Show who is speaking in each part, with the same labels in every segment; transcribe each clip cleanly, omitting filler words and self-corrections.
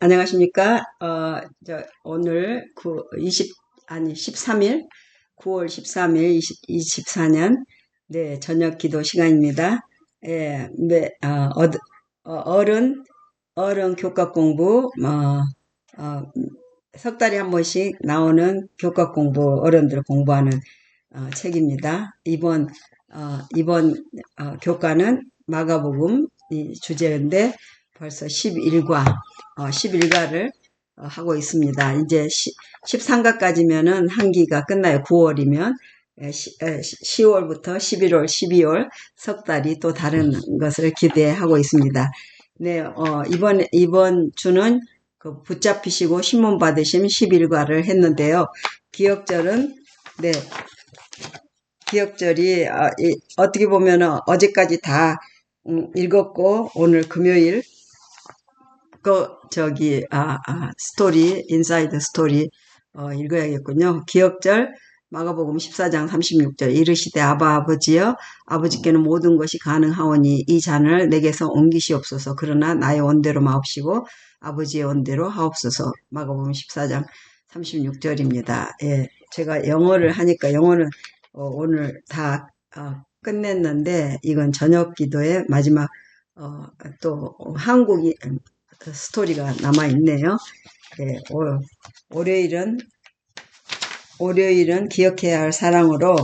Speaker 1: 안녕하십니까? 오늘 13일, 9월 13일 2024년, 네, 저녁 기도 시간입니다. 예, 네, 어른 교과 공부, 석 달에 한 번씩 나오는 교과 공부, 어른들 공부하는, 책입니다. 이번 교과는 마가복음 이 주제인데, 벌써 11과를 하고 있습니다. 이제 13과까지면은 한 기가 끝나요. 9월이면 10월부터 11월, 12월 석 달이 또 다른 것을 기대하고 있습니다. 네, 이번 주는 그 붙잡히시고 신문 받으신 11과를 했는데요. 기억절은, 네, 기억절이 어떻게 보면은 어제까지 다 읽었고, 오늘 금요일 스토리, 인사이드 스토리, 읽어야겠군요. 기억절, 마가복음 14장 36절. 이르시되 아바 아버지여, 아버지께는 모든 것이 가능하오니 이 잔을 내게서 옮기시옵소서. 그러나 나의 원대로 마옵시고 아버지의 원대로 하옵소서. 마가복음 14장 36절입니다. 예, 제가 영어를 하니까 영어는 오늘 다 끝냈는데, 이건 저녁 기도의 마지막 또 한국이 스토리가 남아있네요. 네, 월요일은 기억해야 할 사랑으로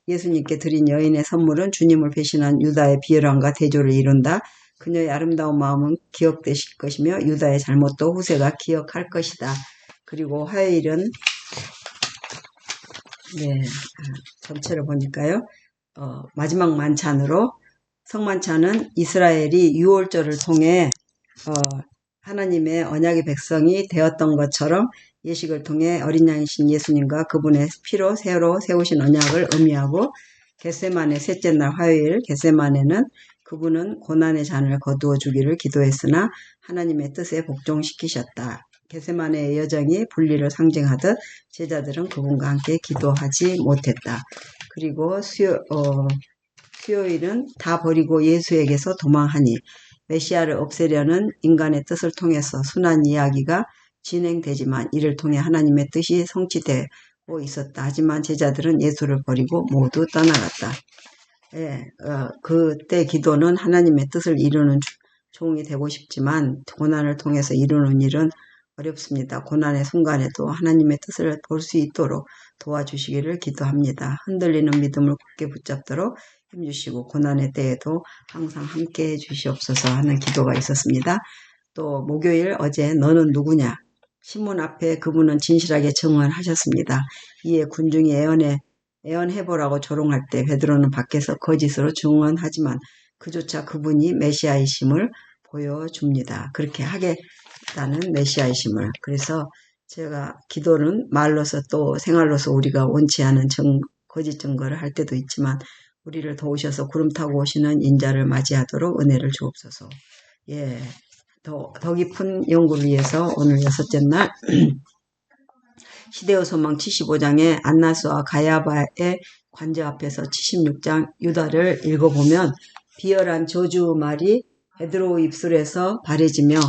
Speaker 1: 예수님께 드린 여인의 선물은 주님을 배신한 유다의 비열함과 대조를 이룬다. 그녀의 아름다운 마음은 기억되실 것이며 유다의 잘못도 후세가 기억할 것이다. 그리고 화요일은, 네, 전체를 보니까요. 마지막 만찬으로, 성만찬은 이스라엘이 유월절을 통해 하나님의 언약의 백성이 되었던 것처럼 예식을 통해 어린 양이신 예수님과 그분의 피로 새로 세우신 언약을 의미하고, 겟세마네 셋째 날 화요일 겟세마네는 그분은 고난의 잔을 거두어 주기를 기도했으나 하나님의 뜻에 복종시키셨다. 겟세마네의 여정이 분리를 상징하듯 제자들은 그분과 함께 기도하지 못했다. 그리고 수요일은 다 버리고 예수에게서 도망하니, 메시아를 없애려는 인간의 뜻을 통해서 순환 이야기가 진행되지만 이를 통해 하나님의 뜻이 성취되고 있었다. 하지만 제자들은 예수를 버리고 모두 떠나갔다. 예, 그때 기도는 하나님의 뜻을 이루는 종이 되고 싶지만 고난을 통해서 이루는 일은 어렵습니다. 고난의 순간에도 하나님의 뜻을 볼 수 있도록 도와주시기를 기도합니다. 흔들리는 믿음을 굳게 붙잡도록 힘주시고 고난의 때에도 항상 함께해 주시옵소서 하는 기도가 있었습니다. 또 목요일 어제 너는 누구냐? 신문 앞에 그분은 진실하게 증언하셨습니다. 이에 군중이 애언해보라고 조롱할 때 베드로는 밖에서 거짓으로 증언하지만 그조차 그분이 메시아이심을 보여줍니다. 그렇게 하겠다는 메시아이심을. 그래서 제가 기도는 말로서 또 생활로서 우리가 원치 않은 거짓 증거를 할 때도 있지만 우리를 도우셔서 구름 타고 오시는 인자를 맞이하도록 은혜를 주옵소서. 예, 더 깊은 연구를 위해서 오늘 여섯째 날 시대의 소망 75장에 안나스와 가야바의 관저 앞에서 76장 유다를 읽어보면 비열한 저주 말이 베드로 입술에서 바래지며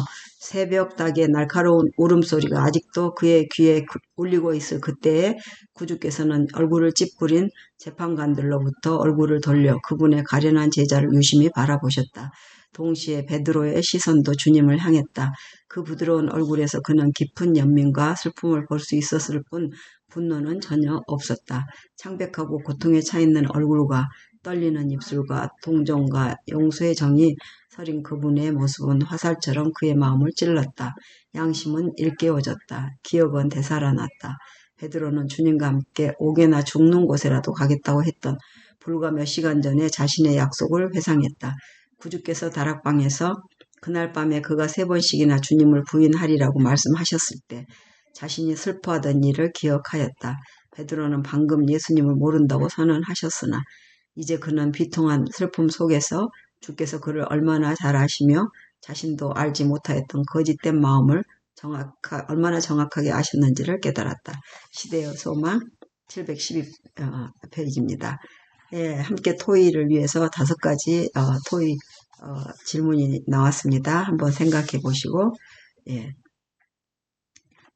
Speaker 1: 새벽 닭의 날카로운 울음소리가 아직도 그의 귀에 울리고 있을 그때에 구주께서는 얼굴을 찌푸린 재판관들로부터 얼굴을 돌려 그분의 가련한 제자를 유심히 바라보셨다. 동시에 베드로의 시선도 주님을 향했다. 그 부드러운 얼굴에서 그는 깊은 연민과 슬픔을 볼 수 있었을 뿐 분노는 전혀 없었다. 창백하고 고통에 차있는 얼굴과 떨리는 입술과 동정과 용서의 정이 서린 그분의 모습은 화살처럼 그의 마음을 찔렀다. 양심은 일깨워졌다. 기억은 되살아났다. 베드로는 주님과 함께 옥에나 죽는 곳에라도 가겠다고 했던 불과 몇 시간 전에 자신의 약속을 회상했다. 구주께서 다락방에서 그날 밤에 그가 3번씩이나 주님을 부인하리라고 말씀하셨을 때 자신이 슬퍼하던 일을 기억하였다. 베드로는 방금 예수님을 모른다고 선언하셨으나 이제 그는 비통한 슬픔 속에서 주께서 그를 얼마나 잘 아시며 자신도 알지 못하였던 거짓된 마음을 얼마나 정확하게 아셨는지를 깨달았다. 시대의 소망 712페이지입니다. 예, 함께 토의를 위해서 5가지 토의 질문이 나왔습니다. 한번 생각해 보시고, 예,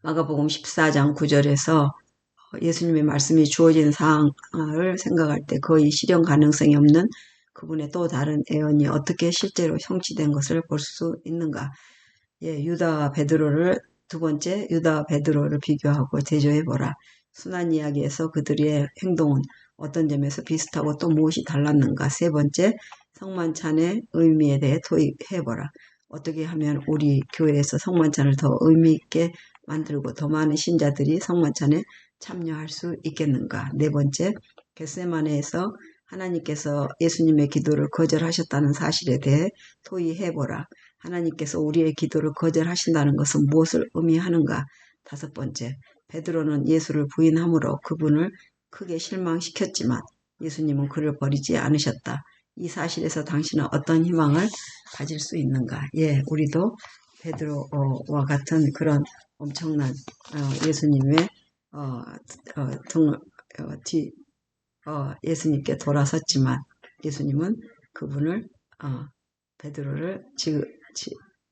Speaker 1: 마가복음 14장 9절에서 예수님의 말씀이 주어진 사항을 생각할 때 거의 실현 가능성이 없는 그분의 또 다른 예언이 어떻게 실제로 성취된 것을 볼 수 있는가. 예, 유다와 베드로를 두 번째 유다와 베드로를 비교하고 대조해보라. 순환 이야기에서 그들의 행동은 어떤 점에서 비슷하고 또 무엇이 달랐는가. 세 번째 성만찬의 의미에 대해 토의해보라. 어떻게 하면 우리 교회에서 성만찬을 더 의미있게 만들고 더 많은 신자들이 성만찬에 참여할 수 있겠는가. 네 번째 겟세마네에서 하나님께서 예수님의 기도를 거절하셨다는 사실에 대해 토의해보라. 하나님께서 우리의 기도를 거절하신다는 것은 무엇을 의미하는가. 다섯 번째 베드로는 예수를 부인함으로 그분을 크게 실망시켰지만 예수님은 그를 버리지 않으셨다. 이 사실에서 당신은 어떤 희망을 가질 수 있는가. 예, 우리도 베드로와 같은 그런 엄청난 예수님의 등을 예수님께 돌아섰지만 예수님은 그분을 베드로를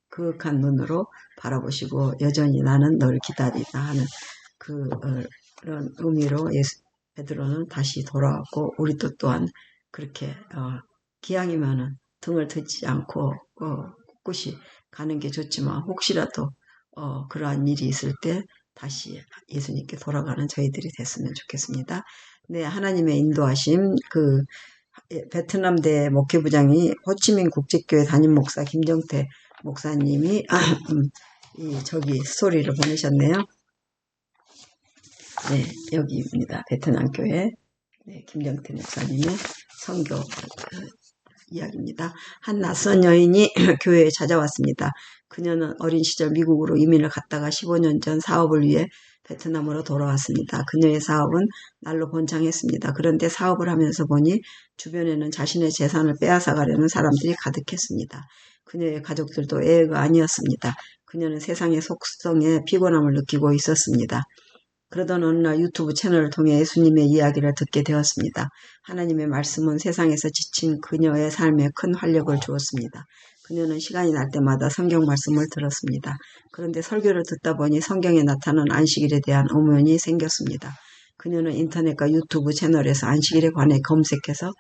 Speaker 1: 그윽한 눈으로 바라보시고 여전히 나는 너를 기다리다 하는 그런 의미로 베드로는 다시 돌아왔고 우리도 또한 그렇게 기왕이면은 등을 트지 않고 꿋꿋이 가는 게 좋지만 혹시라도 그러한 일이 있을 때 다시 예수님께 돌아가는 저희들이 됐으면 좋겠습니다. 네, 하나님의 인도하심. 베트남대 목회부장이 호치민 국제교회 담임 목사 김정태 목사님이 저기 스토리를 보내셨네요. 네, 여기입니다. 베트남 교회 김정태 목사님의 선교 이야기입니다. 한 낯선 여인이 교회에 찾아왔습니다. 그녀는 어린 시절 미국으로 이민을 갔다가 15년 전 사업을 위해 베트남으로 돌아왔습니다. 그녀의 사업은 날로 번창했습니다. 그런데 사업을 하면서 보니 주변에는 자신의 재산을 빼앗아가려는 사람들이 가득했습니다. 그녀의 가족들도 예외가 아니었습니다. 그녀는 세상의 속성에 피곤함을 느끼고 있었습니다. 그러던 어느 날 유튜브 채널을 통해 예수님의 이야기를 듣게 되었습니다. 하나님의 말씀은 세상에서 지친 그녀의 삶에 큰 활력을 주었습니다. 그녀는 시간이 날 때마다 성경 말씀을 들었습니다. 그런데 설교를 듣다 보니 성경에 나타난 안식일에 대한 의문이 생겼습니다. 그녀는 인터넷과 유튜브 채널에서 안식일에 관해 검색해서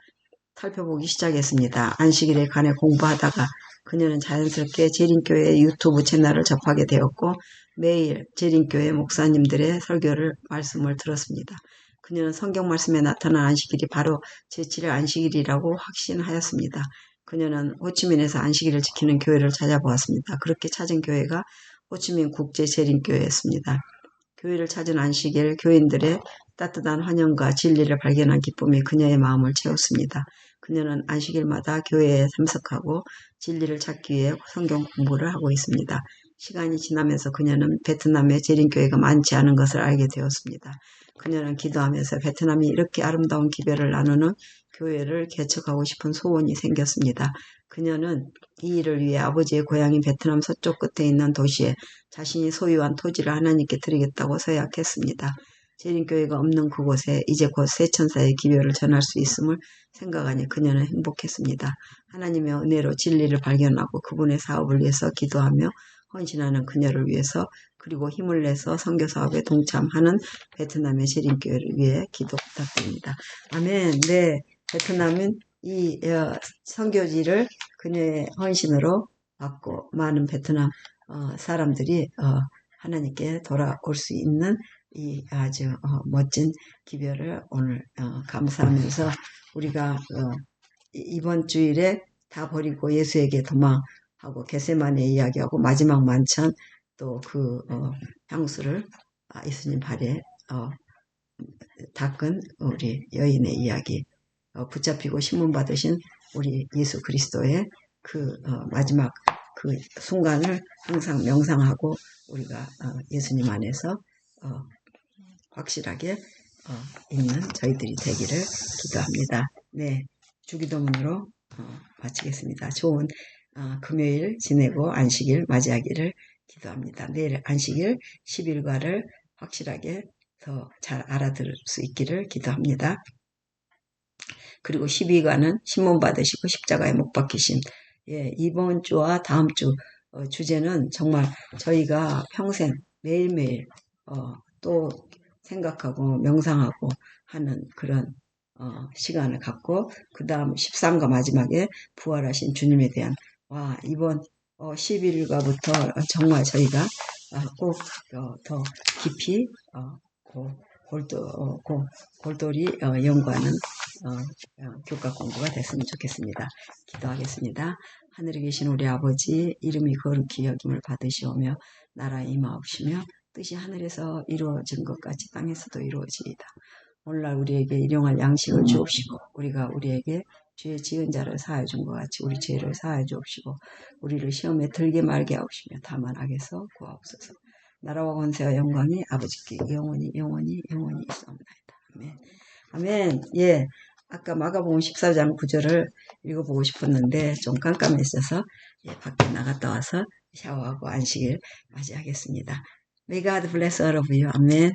Speaker 1: 살펴보기 시작했습니다. 안식일에 관해 공부하다가 그녀는 자연스럽게 재림교회의 유튜브 채널을 접하게 되었고 매일 재림교회 목사님들의 말씀을 들었습니다. 그녀는 성경 말씀에 나타난 안식일이 바로 제7일 안식일이라고 확신하였습니다. 그녀는 호치민에서 안식일을 지키는 교회를 찾아보았습니다. 그렇게 찾은 교회가 호치민 국제 재림교회였습니다. 교회를 찾은 안식일 교인들의 따뜻한 환영과 진리를 발견한 기쁨이 그녀의 마음을 채웠습니다. 그녀는 안식일마다 교회에 참석하고 진리를 찾기 위해 성경 공부를 하고 있습니다. 시간이 지나면서 그녀는 베트남에 재림교회가 많지 않은 것을 알게 되었습니다. 그녀는 기도하면서 베트남이 이렇게 아름다운 기별을 나누는 교회를 개척하고 싶은 소원이 생겼습니다. 그녀는 이 일을 위해 아버지의 고향인 베트남 서쪽 끝에 있는 도시에 자신이 소유한 토지를 하나님께 드리겠다고 서약했습니다. 재림교회가 없는 그곳에 이제 곧 세천사의 기별을 전할 수 있음을 생각하니 그녀는 행복했습니다. 하나님의 은혜로 진리를 발견하고 그분의 사업을 위해서 기도하며 헌신하는 그녀를 위해서 그리고 힘을 내서 선교사업에 동참하는 베트남의 재림교회를 위해 기도 부탁드립니다. 아멘. 네, 베트남은 이 선교지를 그녀의 헌신으로 받고 많은 베트남 사람들이 하나님께 돌아올 수 있는 이 아주 멋진 기별을 오늘 감사하면서 우리가 이번 주일에 다 버리고 예수에게 도망하고 겟세마네 이야기하고 마지막 만찬 또 향수를 예수님 발에 닦은 우리 여인의 이야기 붙잡히고 신문 받으신 우리 예수 그리스도의 마지막 순간을 항상 명상하고 우리가 예수님 안에서 확실하게 있는 저희들이 되기를 기도합니다. 네, 주기도문으로 마치겠습니다. 좋은 금요일 지내고 안식일 맞이하기를 기도합니다. 내일 안식일 10일과를 확실하게 더 잘 알아들을 수 있기를 기도합니다. 그리고 12일과는 신문 받으시고 십자가에 못 박히심. 예, 이번 주와 다음 주 주제는 정말 저희가 평생 매일매일 또 생각하고 명상하고 하는 그런 시간을 갖고 그 다음 13과 마지막에 부활하신 주님에 대한 이번 11일가부터 정말 저희가 꼭 더 깊이 골똘히 연구하는 교과 공부가 됐으면 좋겠습니다. 기도하겠습니다. 하늘에 계신 우리 아버지, 이름이 거룩히 여김을 받으시오며 나라에 임하옵시며 뜻이 하늘에서 이루어진 것 같이 땅에서도 이루어지이다. 오늘날 우리에게 일용할 양식을 주옵시고 우리가 우리에게 죄 지은 자를 사하여 준 것 같이 우리 죄를 사하여 주옵시고 우리를 시험에 들게 말게 하옵시며 다만 악에서 구하옵소서. 나라와 권세와 영광이 아버지께 영원히 있사옵나이다. 아멘. 아멘. 예. 아까 마가복음 14장 9절을 읽어보고 싶었는데 좀 깜깜했어서 밖에 나갔다 와서 샤워하고 안식일 맞이하겠습니다. May God bless all of you. 아멘.